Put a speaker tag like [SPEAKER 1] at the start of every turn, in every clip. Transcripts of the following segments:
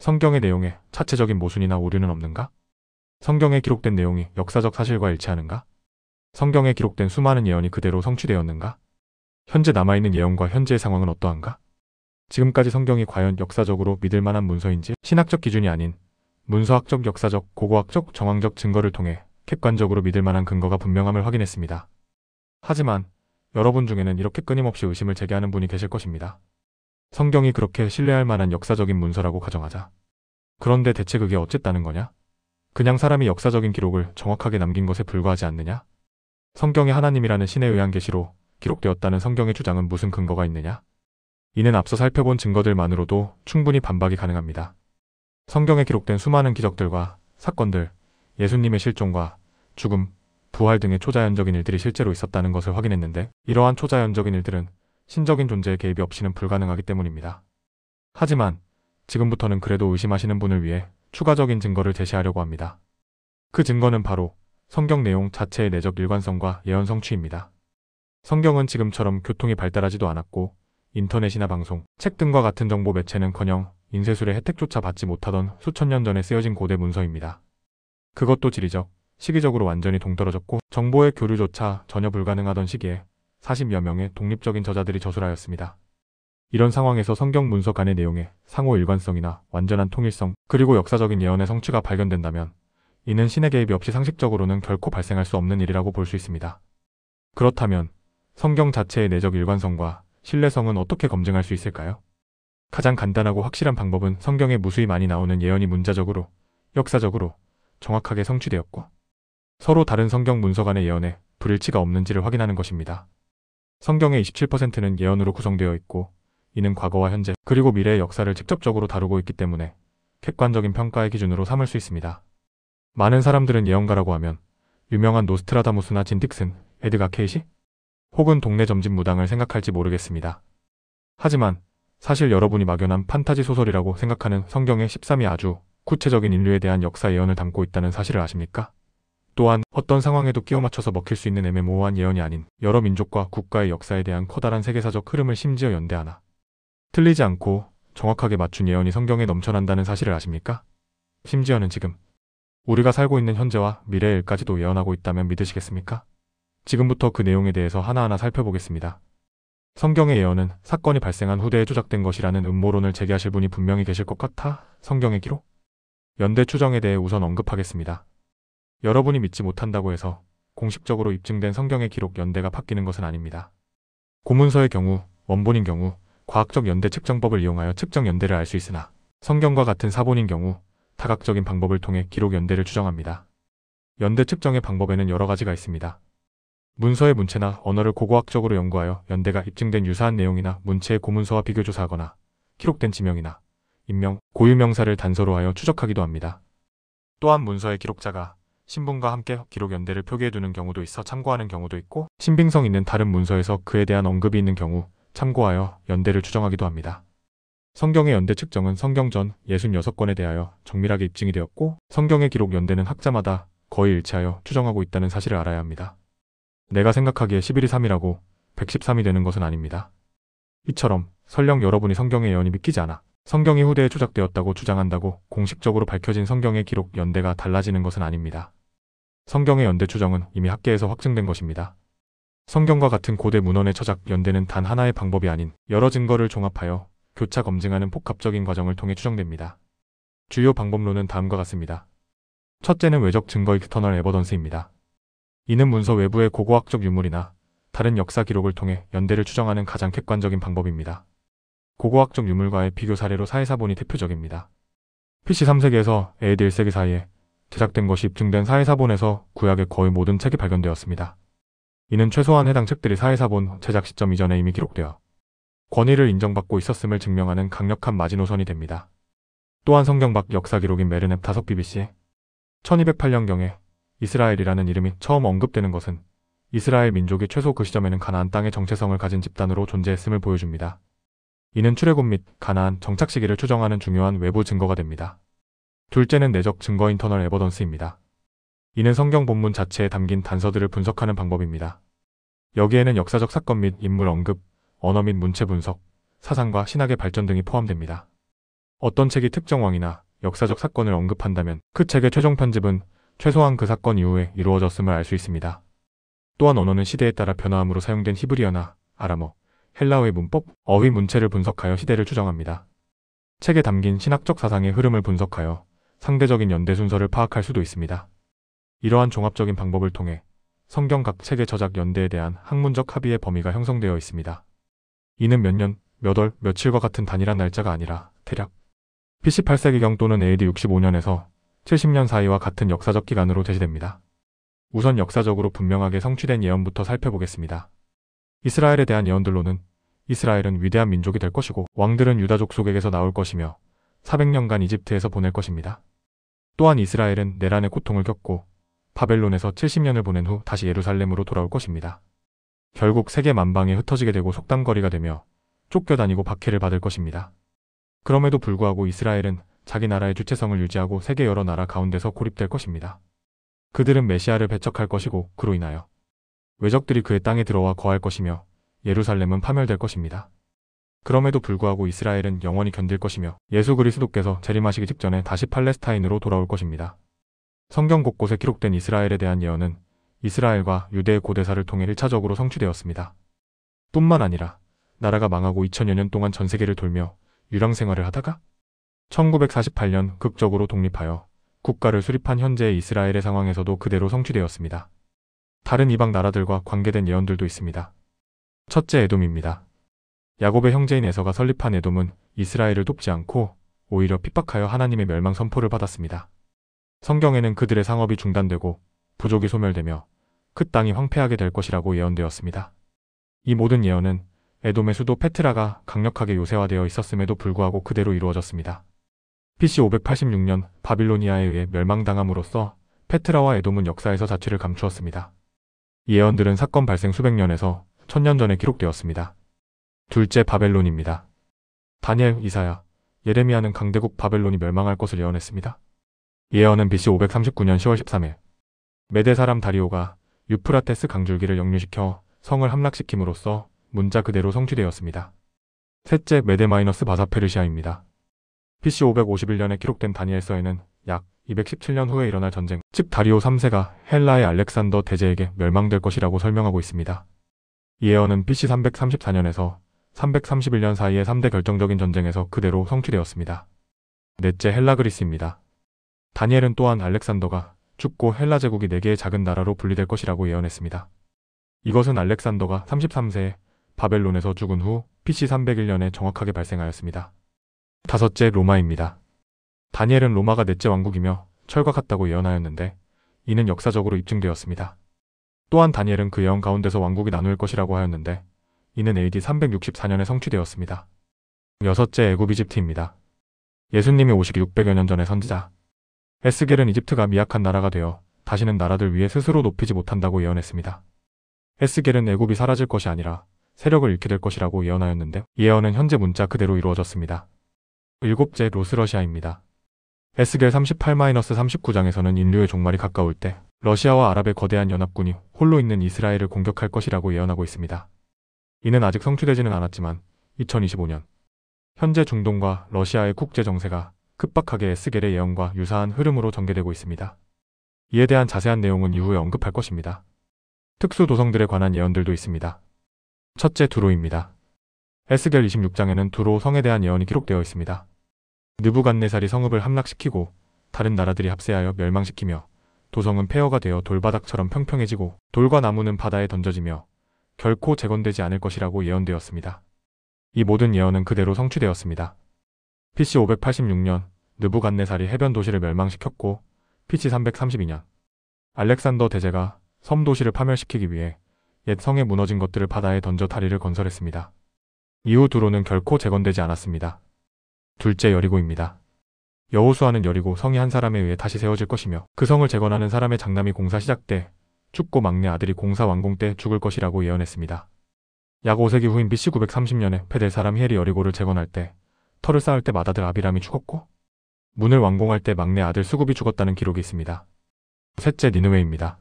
[SPEAKER 1] 성경의 내용에 차체적인 모순이나 오류는 없는가? 성경에 기록된 내용이 역사적 사실과 일치하는가? 성경에 기록된 수많은 예언이 그대로 성취되었는가? 현재 남아있는 예언과 현재의 상황은 어떠한가? 지금까지 성경이 과연 역사적으로 믿을 만한 문서인지 신학적 기준이 아닌 문서학적, 역사적, 고고학적, 정황적 증거를 통해 객관적으로 믿을 만한 근거가 분명함을 확인했습니다. 하지만 여러분 중에는 이렇게 끊임없이 의심을 제기하는 분이 계실 것입니다. 성경이 그렇게 신뢰할 만한 역사적인 문서라고 가정하자. 그런데 대체 그게 어쨌다는 거냐? 그냥 사람이 역사적인 기록을 정확하게 남긴 것에 불과하지 않느냐? 성경이 하나님이라는 신에 의한 계시로 기록되었다는 성경의 주장은 무슨 근거가 있느냐? 이는 앞서 살펴본 증거들만으로도 충분히 반박이 가능합니다. 성경에 기록된 수많은 기적들과 사건들, 예수님의 실종과 죽음, 부활 등의 초자연적인 일들이 실제로 있었다는 것을 확인했는데 이러한 초자연적인 일들은 신적인 존재의 개입이 없이는 불가능하기 때문입니다. 하지만 지금부터는 그래도 의심하시는 분을 위해 추가적인 증거를 제시하려고 합니다. 그 증거는 바로 성경 내용 자체의 내적 일관성과 예언 성취입니다. 성경은 지금처럼 교통이 발달하지도 않았고 인터넷이나 방송, 책 등과 같은 정보 매체는커녕 인쇄술의 혜택조차 받지 못하던 수천 년 전에 쓰여진 고대 문서입니다. 그것도 지리적, 시기적으로 완전히 동떨어졌고 정보의 교류조차 전혀 불가능하던 시기에 40여 명의 독립적인 저자들이 저술하였습니다. 이런 상황에서 성경 문서 간의 내용의 상호 일관성이나 완전한 통일성, 그리고 역사적인 예언의 성취가 발견된다면 이는 신의 개입이 없이 상식적으로는 결코 발생할 수 없는 일이라고 볼 수 있습니다. 그렇다면 성경 자체의 내적 일관성과 신뢰성은 어떻게 검증할 수 있을까요? 가장 간단하고 확실한 방법은 성경에 무수히 많이 나오는 예언이 문자적으로, 역사적으로 정확하게 성취되었고 서로 다른 성경 문서 간의 예언에 불일치가 없는지를 확인하는 것입니다. 성경의 27%는 예언으로 구성되어 있고 이는 과거와 현재, 그리고 미래의 역사를 직접적으로 다루고 있기 때문에 객관적인 평가의 기준으로 삼을 수 있습니다. 많은 사람들은 예언가라고 하면 유명한 노스트라다무스나 진 딕슨, 에드가 케이시? 혹은 동네 점집 무당을 생각할지 모르겠습니다. 하지만 사실 여러분이 막연한 판타지 소설이라고 생각하는 성경의 13이 아주 구체적인 인류에 대한 역사 예언을 담고 있다는 사실을 아십니까? 또한 어떤 상황에도 끼워 맞춰서 먹힐 수 있는 애매모호한 예언이 아닌 여러 민족과 국가의 역사에 대한 커다란 세계사적 흐름을 심지어 연대하나 틀리지 않고 정확하게 맞춘 예언이 성경에 넘쳐난다는 사실을 아십니까? 심지어는 지금 우리가 살고 있는 현재와 미래의 일까지도 예언하고 있다면 믿으시겠습니까? 지금부터 그 내용에 대해서 하나하나 살펴보겠습니다. 성경의 예언은 사건이 발생한 후대에 조작된 것이라는 음모론을 제기하실 분이 분명히 계실 것 같아 성경의 기록? 연대 추정에 대해 우선 언급하겠습니다. 여러분이 믿지 못한다고 해서 공식적으로 입증된 성경의 기록 연대가 바뀌는 것은 아닙니다. 고문서의 경우, 원본인 경우 과학적 연대 측정법을 이용하여 측정 연대를 알 수 있으나 성경과 같은 사본인 경우 다각적인 방법을 통해 기록 연대를 추정합니다. 연대 측정의 방법에는 여러 가지가 있습니다. 문서의 문체나 언어를 고고학적으로 연구하여 연대가 입증된 유사한 내용이나 문체의 고문서와 비교조사하거나 기록된 지명이나 인명, 고유명사를 단서로 하여 추적하기도 합니다. 또한 문서의 기록자가 신분과 함께 기록 연대를 표기해두는 경우도 있어 참고하는 경우도 있고 신빙성 있는 다른 문서에서 그에 대한 언급이 있는 경우 참고하여 연대를 추정하기도 합니다. 성경의 연대 측정은 성경 전 66권에 대하여 정밀하게 입증이 되었고 성경의 기록 연대는 학자마다 거의 일치하여 추정하고 있다는 사실을 알아야 합니다. 내가 생각하기에 11이 3이라고 113이 되는 것은 아닙니다. 이처럼 설령 여러분이 성경의 예언이 믿기지 않아 성경이 후대에 조작되었다고 주장한다고 공식적으로 밝혀진 성경의 기록 연대가 달라지는 것은 아닙니다. 성경의 연대 추정은 이미 학계에서 확증된 것입니다. 성경과 같은 고대 문헌의 처작 연대는 단 하나의 방법이 아닌 여러 증거를 종합하여 교차 검증하는 복합적인 과정을 통해 추정됩니다. 주요 방법론은 다음과 같습니다. 첫째는 외적 증거 익스터널 에버던스입니다. 이는 문서 외부의 고고학적 유물이나 다른 역사 기록을 통해 연대를 추정하는 가장 객관적인 방법입니다. 고고학적 유물과의 비교 사례로 사해사본이 대표적입니다. BC 3세기에서 AD 1세기 사이에 제작된 것이 입증된 사해사본에서 구약의 거의 모든 책이 발견되었습니다. 이는 최소한 해당 책들이 사해사본 제작 시점 이전에 이미 기록되어 권위를 인정받고 있었음을 증명하는 강력한 마지노선이 됩니다. 또한 성경 밖 역사 기록인 메르넵 다석 BBC 1208년경에 이스라엘이라는 이름이 처음 언급되는 것은 이스라엘 민족이 최소 그 시점에는 가나안 땅의 정체성을 가진 집단으로 존재했음을 보여줍니다. 이는 출애굽 및 가나안 정착 시기를 추정하는 중요한 외부 증거가 됩니다. 둘째는 내적 증거 인터널 에버던스입니다. 이는 성경 본문 자체에 담긴 단서들을 분석하는 방법입니다. 여기에는 역사적 사건 및 인물 언급, 언어 및 문체 분석, 사상과 신학의 발전 등이 포함됩니다. 어떤 책이 특정 왕이나 역사적 사건을 언급한다면 그 책의 최종 편집은 최소한 그 사건 이후에 이루어졌음을 알 수 있습니다. 또한 언어는 시대에 따라 변화함으로 사용된 히브리어나 아람어, 헬라어의 문법, 어휘 문체를 분석하여 시대를 추정합니다. 책에 담긴 신학적 사상의 흐름을 분석하여 상대적인 연대 순서를 파악할 수도 있습니다. 이러한 종합적인 방법을 통해 성경 각 책의 저작 연대에 대한 학문적 합의의 범위가 형성되어 있습니다. 이는 몇 년, 몇 월, 며칠과 같은 단일한 날짜가 아니라 대략 BC 8세기경 또는 AD 65년에서 70년 사이와 같은 역사적 기간으로 제시됩니다. 우선 역사적으로 분명하게 성취된 예언부터 살펴보겠습니다. 이스라엘에 대한 예언들로는 이스라엘은 위대한 민족이 될 것이고 왕들은 유다족 속에서 나올 것이며 400년간 이집트에서 보낼 것입니다. 또한 이스라엘은 내란의 고통을 겪고 바벨론에서 70년을 보낸 후 다시 예루살렘으로 돌아올 것입니다. 결국 세계 만방에 흩어지게 되고 속담거리가 되며 쫓겨다니고 박해를 받을 것입니다. 그럼에도 불구하고 이스라엘은 자기 나라의 주체성을 유지하고 세계 여러 나라 가운데서 고립될 것입니다. 그들은 메시아를 배척할 것이고 그로 인하여 외적들이 그의 땅에 들어와 거할 것이며 예루살렘은 파멸될 것입니다. 그럼에도 불구하고 이스라엘은 영원히 견딜 것이며 예수 그리스도께서 재림하시기 직전에 다시 팔레스타인으로 돌아올 것입니다. 성경 곳곳에 기록된 이스라엘에 대한 예언은 이스라엘과 유대의 고대사를 통해 1차적으로 성취되었습니다. 뿐만 아니라 나라가 망하고 2000여 년 동안 전 세계를 돌며 유랑 생활을 하다가 1948년 극적으로 독립하여 국가를 수립한 현재의 이스라엘의 상황에서도 그대로 성취되었습니다. 다른 이방 나라들과 관계된 예언들도 있습니다. 첫째, 에돔입니다. 야곱의 형제인 에서가 설립한 에돔은 이스라엘을 돕지 않고 오히려 핍박하여 하나님의 멸망 선포를 받았습니다. 성경에는 그들의 상업이 중단되고 부족이 소멸되며 그 땅이 황폐하게 될 것이라고 예언되었습니다. 이 모든 예언은 에돔의 수도 페트라가 강력하게 요새화되어 있었음에도 불구하고 그대로 이루어졌습니다. BC 586년 바빌로니아에 의해 멸망당함으로써 페트라와 에돔은 역사에서 자취를 감추었습니다. 이 예언들은 사건 발생 수백 년에서 1000년 전에 기록되었습니다. 둘째, 바벨론입니다. 다니엘, 이사야, 예레미야는 강대국 바벨론이 멸망할 것을 예언했습니다. 예언은 BC 539년 10월 13일 메대 사람 다리오가 유프라테스 강줄기를 역류시켜 성을 함락시킴으로써 문자 그대로 성취되었습니다. 셋째, 메데-바사페르시아입니다. BC 551년에 기록된 다니엘서에는 약 217년 후에 일어날 전쟁, 즉 다리오 3세가 헬라의 알렉산더 대제에게 멸망될 것이라고 설명하고 있습니다. 이 예언은 BC 334년에서 331년 사이의 3대 결정적인 전쟁에서 그대로 성취되었습니다. 넷째, 헬라 그리스입니다. 다니엘은 또한 알렉산더가 죽고 헬라 제국이 4개의 작은 나라로 분리될 것이라고 예언했습니다. 이것은 알렉산더가 33세에 바벨론에서 죽은 후 BC 301년에 정확하게 발생하였습니다. 다섯째, 로마입니다. 다니엘은 로마가 넷째 왕국이며 철과 같다고 예언하였는데 이는 역사적으로 입증되었습니다. 또한 다니엘은 그 예언 가운데서 왕국이 나눌 것이라고 하였는데 이는 AD 364년에 성취되었습니다. 여섯째, 애굽 이집트입니다. 예수님이 오시기 600여 년 전의 선지자 에스겔은 이집트가 미약한 나라가 되어 다시는 나라들 위에 스스로 높이지 못한다고 예언했습니다. 에스겔은 애굽이 사라질 것이 아니라 세력을 잃게 될 것이라고 예언하였는데 이 예언은 현재 문자 그대로 이루어졌습니다. 일곱째, 로스러시아입니다. 에스겔 38-39장에서는 인류의 종말이 가까울 때 러시아와 아랍의 거대한 연합군이 홀로 있는 이스라엘을 공격할 것이라고 예언하고 있습니다. 이는 아직 성취되지는 않았지만 2025년 현재 중동과 러시아의 국제 정세가 급박하게 에스겔의 예언과 유사한 흐름으로 전개되고 있습니다. 이에 대한 자세한 내용은 이후에 언급할 것입니다. 특수 도성들에 관한 예언들도 있습니다. 첫째, 두로입니다. 에스겔 26장에는 두로 성에 대한 예언이 기록되어 있습니다. 느부갓네살이 성읍을 함락시키고 다른 나라들이 합세하여 멸망시키며 도성은 폐허가 되어 돌바닥처럼 평평해지고 돌과 나무는 바다에 던져지며 결코 재건되지 않을 것이라고 예언되었습니다. 이 모든 예언은 그대로 성취되었습니다. BC 586년 느부갓네살이 해변 도시를 멸망시켰고 BC 332년 알렉산더 대제가 섬 도시를 파멸시키기 위해 옛 성에 무너진 것들을 바다에 던져 다리를 건설했습니다. 이후 두로는 결코 재건되지 않았습니다. 둘째, 여리고입니다. 여호수아는 여리고 성이 한 사람에 의해 다시 세워질 것이며 그 성을 재건하는 사람의 장남이 공사 시작 때 죽고 막내 아들이 공사 완공 때 죽을 것이라고 예언했습니다. 약 5세기 후인 BC 930년에 페델 사람 히엘이 여리고를 재건할 때 터를 쌓을 때 맏아들 아비람이 죽었고 문을 완공할 때 막내 아들 수굽이 죽었다는 기록이 있습니다. 셋째, 니느웨입니다.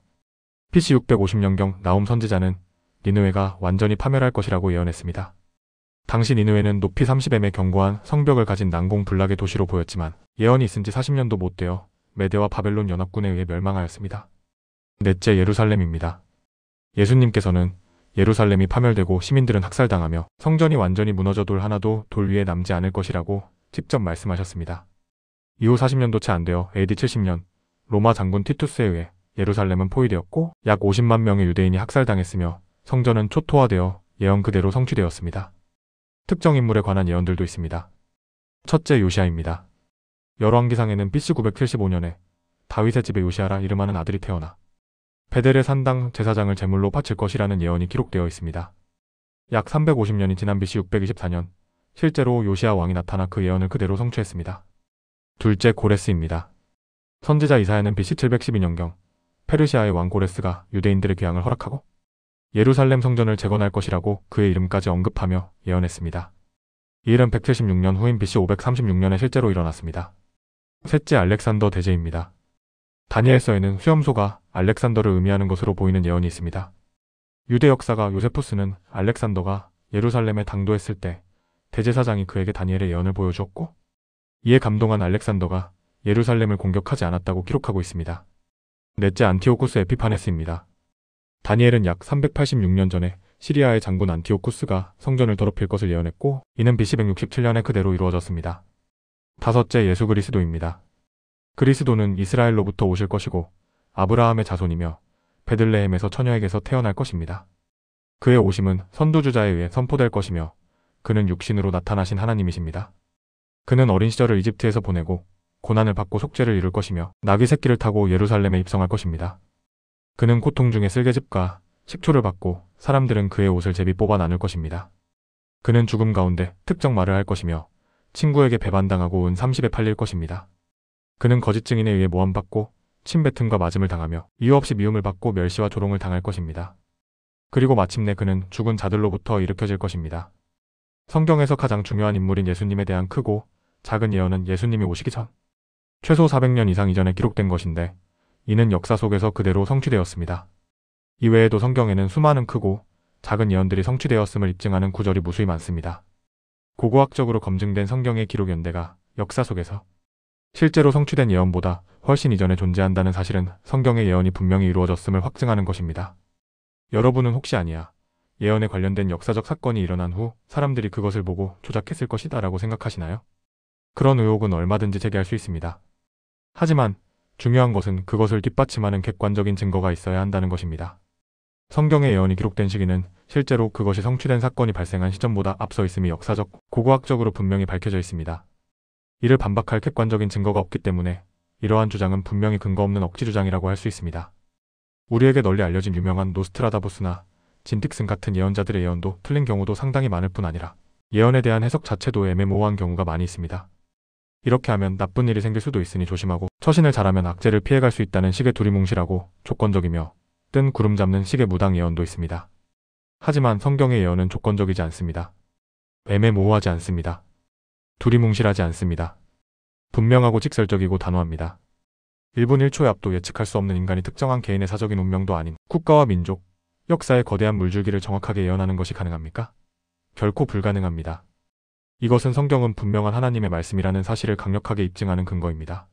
[SPEAKER 1] BC 650년경 나홈 선지자는 니느웨가 완전히 파멸할 것이라고 예언했습니다. 당시 니느웨는 높이 30m의 견고한 성벽을 가진 난공불락의 도시로 보였지만 예언이 있은 지 40년도 못 되어 메대와 바벨론 연합군에 의해 멸망하였습니다. 넷째, 예루살렘입니다. 예수님께서는 예루살렘이 파멸되고 시민들은 학살당하며 성전이 완전히 무너져 돌 하나도 돌 위에 남지 않을 것이라고 직접 말씀하셨습니다. 이후 40년도 채 안 되어 AD 70년 로마 장군 티투스에 의해 예루살렘은 포위되었고 약 50만 명의 유대인이 학살당했으며 성전은 초토화되어 예언 그대로 성취되었습니다. 특정 인물에 관한 예언들도 있습니다. 첫째, 요시아입니다. 열왕기상에는 BC 975년에 다윗의 집에 요시아라 이름하는 아들이 태어나 베델의 산당 제사장을 제물로 바칠 것이라는 예언이 기록되어 있습니다. 약 350년이 지난 BC 624년 실제로 요시아 왕이 나타나 그 예언을 그대로 성취했습니다. 둘째, 고레스입니다. 선지자 이사야는 BC 712년경 페르시아의 왕 고레스가 유대인들의 귀향을 허락하고 예루살렘 성전을 재건할 것이라고 그의 이름까지 언급하며 예언했습니다. 이 일은 176년 후인 BC 536년에 실제로 일어났습니다. 셋째, 알렉산더 대제입니다. 다니엘서에는 수염소가 알렉산더를 의미하는 것으로 보이는 예언이 있습니다. 유대 역사가 요세푸스는 알렉산더가 예루살렘에 당도했을 때 대제사장이 그에게 다니엘의 예언을 보여주었고 이에 감동한 알렉산더가 예루살렘을 공격하지 않았다고 기록하고 있습니다. 넷째, 안티오쿠스 에피파네스입니다. 다니엘은 약 386년 전에 시리아의 장군 안티오쿠스가 성전을 더럽힐 것을 예언했고 이는 BC 167년에 그대로 이루어졌습니다. 다섯째, 예수 그리스도입니다. 그리스도는 이스라엘로부터 오실 것이고 아브라함의 자손이며 베들레헴에서 처녀에게서 태어날 것입니다. 그의 오심은 선두주자에 의해 선포될 것이며 그는 육신으로 나타나신 하나님이십니다. 그는 어린 시절을 이집트에서 보내고 고난을 받고 속죄를 이룰 것이며 나귀 새끼를 타고 예루살렘에 입성할 것입니다. 그는 고통 중에 쓸개즙과 식초를 받고 사람들은 그의 옷을 제비 뽑아 나눌 것입니다. 그는 죽음 가운데 특정 말을 할 것이며 친구에게 배반당하고 은 30에 팔릴 것입니다. 그는 거짓 증인에 의해 모함받고 침뱉음과 맞음을 당하며 이유 없이 미움을 받고 멸시와 조롱을 당할 것입니다. 그리고 마침내 그는 죽은 자들로부터 일으켜질 것입니다. 성경에서 가장 중요한 인물인 예수님에 대한 크고 작은 예언은 예수님이 오시기 전 최소 400년 이상 이전에 기록된 것인데 이는 역사 속에서 그대로 성취되었습니다. 이외에도 성경에는 수많은 크고 작은 예언들이 성취되었음을 입증하는 구절이 무수히 많습니다. 고고학적으로 검증된 성경의 기록 연대가 역사 속에서 실제로 성취된 예언보다 훨씬 이전에 존재한다는 사실은 성경의 예언이 분명히 이루어졌음을 확증하는 것입니다. 여러분은 혹시 아니야 예언에 관련된 역사적 사건이 일어난 후 사람들이 그것을 보고 조작했을 것이다 라고 생각하시나요? 그런 의혹은 얼마든지 제기할 수 있습니다. 하지만 중요한 것은 그것을 뒷받침하는 객관적인 증거가 있어야 한다는 것입니다. 성경의 예언이 기록된 시기는 실제로 그것이 성취된 사건이 발생한 시점보다 앞서 있음이 역사적, 고고학적으로 분명히 밝혀져 있습니다. 이를 반박할 객관적인 증거가 없기 때문에 이러한 주장은 분명히 근거 없는 억지 주장이라고 할 수 있습니다. 우리에게 널리 알려진 유명한 노스트라다부스나 진틱슨 같은 예언자들의 예언도 틀린 경우도 상당히 많을 뿐 아니라 예언에 대한 해석 자체도 애매모호한 경우가 많이 있습니다. 이렇게 하면 나쁜 일이 생길 수도 있으니 조심하고 처신을 잘하면 악재를 피해갈 수 있다는 식의 두리뭉실하고 조건적이며 뜬 구름 잡는 식의 무당 예언도 있습니다. 하지만 성경의 예언은 조건적이지 않습니다. 애매모호하지 않습니다. 두리뭉실하지 않습니다. 분명하고 직설적이고 단호합니다. 1분 1초의 앞도 예측할 수 없는 인간이 특정한 개인의 사적인 운명도 아닌 국가와 민족, 역사의 거대한 물줄기를 정확하게 예언하는 것이 가능합니까? 결코 불가능합니다. 이것은 성경은 분명한 하나님의 말씀이라는 사실을 강력하게 입증하는 근거입니다.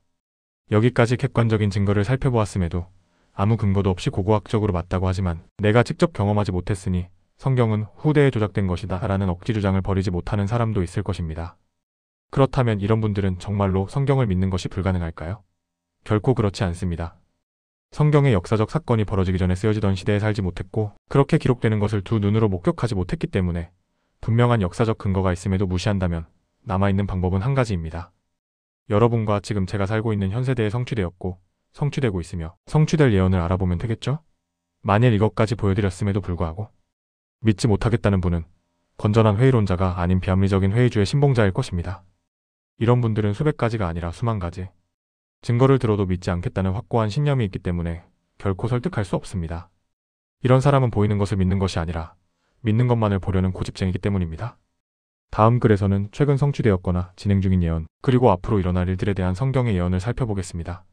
[SPEAKER 1] 여기까지 객관적인 증거를 살펴보았음에도 아무 근거도 없이 고고학적으로 맞다고 하지만 내가 직접 경험하지 못했으니 성경은 후대에 조작된 것이다 라는 억지 주장을 버리지 못하는 사람도 있을 것입니다. 그렇다면 이런 분들은 정말로 성경을 믿는 것이 불가능할까요? 결코 그렇지 않습니다. 성경의 역사적 사건이 벌어지기 전에 쓰여지던 시대에 살지 못했고 그렇게 기록되는 것을 두 눈으로 목격하지 못했기 때문에 분명한 역사적 근거가 있음에도 무시한다면 남아있는 방법은 한 가지입니다. 여러분과 지금 제가 살고 있는 현 세대에 성취되었고 성취되고 있으며 성취될 예언을 알아보면 되겠죠? 만일 이것까지 보여드렸음에도 불구하고 믿지 못하겠다는 분은 건전한 회의론자가 아닌 비합리적인 회의주의 신봉자일 것입니다. 이런 분들은 수백 가지가 아니라 수만 가지 증거를 들어도 믿지 않겠다는 확고한 신념이 있기 때문에 결코 설득할 수 없습니다. 이런 사람은 보이는 것을 믿는 것이 아니라 믿는 것만을 보려는 고집쟁이기 때문입니다. 다음 글에서는 최근 성취되었거나 진행 중인 예언, 그리고 앞으로 일어날 일들에 대한 성경의 예언을 살펴보겠습니다.